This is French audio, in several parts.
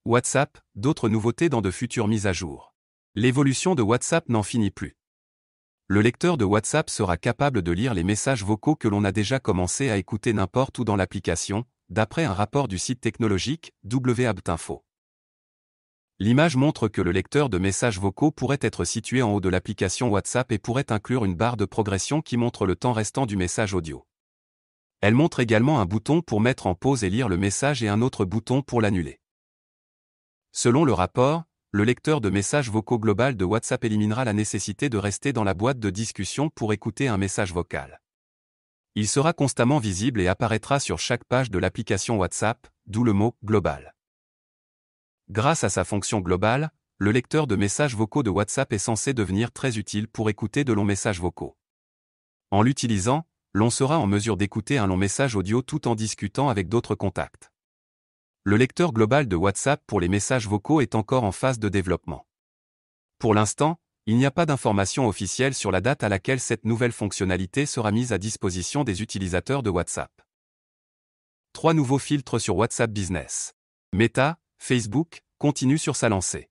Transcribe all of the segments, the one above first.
WhatsApp, d'autres nouveautés dans de futures mises à jour. L'évolution de WhatsApp n'en finit plus. Le lecteur de WhatsApp sera capable de lire les messages vocaux que l'on a déjà commencé à écouter n'importe où dans l'application, d'après un rapport du site technologique WABTinfo. L'image montre que le lecteur de messages vocaux pourrait être situé en haut de l'application WhatsApp et pourrait inclure une barre de progression qui montre le temps restant du message audio. Elle montre également un bouton pour mettre en pause et lire le message et un autre bouton pour l'annuler. Selon le rapport, le lecteur de messages vocaux global de WhatsApp éliminera la nécessité de rester dans la boîte de discussion pour écouter un message vocal. Il sera constamment visible et apparaîtra sur chaque page de l'application WhatsApp, d'où le mot « global ». Grâce à sa fonction globale, le lecteur de messages vocaux de WhatsApp est censé devenir très utile pour écouter de longs messages vocaux. En l'utilisant, l'on sera en mesure d'écouter un long message audio tout en discutant avec d'autres contacts. Le lecteur global de WhatsApp pour les messages vocaux est encore en phase de développement. Pour l'instant, il n'y a pas d'information officielle sur la date à laquelle cette nouvelle fonctionnalité sera mise à disposition des utilisateurs de WhatsApp. 3 nouveaux filtres sur WhatsApp Business. Meta, Facebook, continue sur sa lancée.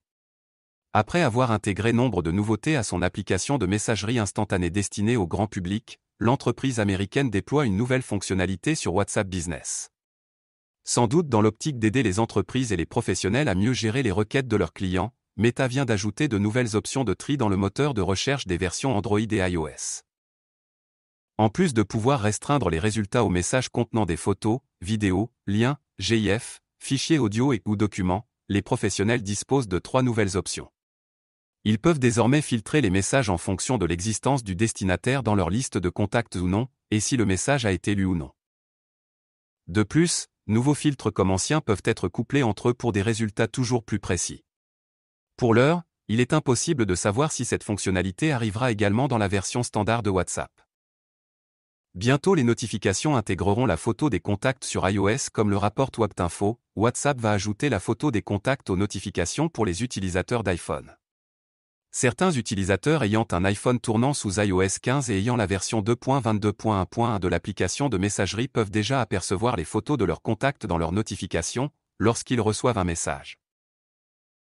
Après avoir intégré nombre de nouveautés à son application de messagerie instantanée destinée au grand public, l'entreprise américaine déploie une nouvelle fonctionnalité sur WhatsApp Business. Sans doute dans l'optique d'aider les entreprises et les professionnels à mieux gérer les requêtes de leurs clients, Meta vient d'ajouter de nouvelles options de tri dans le moteur de recherche des versions Android et iOS. En plus de pouvoir restreindre les résultats aux messages contenant des photos, vidéos, liens, GIF, fichiers audio ou documents, les professionnels disposent de 3 nouvelles options. Ils peuvent désormais filtrer les messages en fonction de l'existence du destinataire dans leur liste de contacts ou non, et si le message a été lu ou non. De plus, nouveaux filtres comme anciens peuvent être couplés entre eux pour des résultats toujours plus précis. Pour l'heure, il est impossible de savoir si cette fonctionnalité arrivera également dans la version standard de WhatsApp. Bientôt les notifications intégreront la photo des contacts sur iOS comme le rapporte WABTinfo. WhatsApp va ajouter la photo des contacts aux notifications pour les utilisateurs d'iPhone. Certains utilisateurs ayant un iPhone tournant sous iOS 15 et ayant la version 2.22.1.1 de l'application de messagerie peuvent déjà apercevoir les photos de leurs contacts dans leurs notifications, lorsqu'ils reçoivent un message.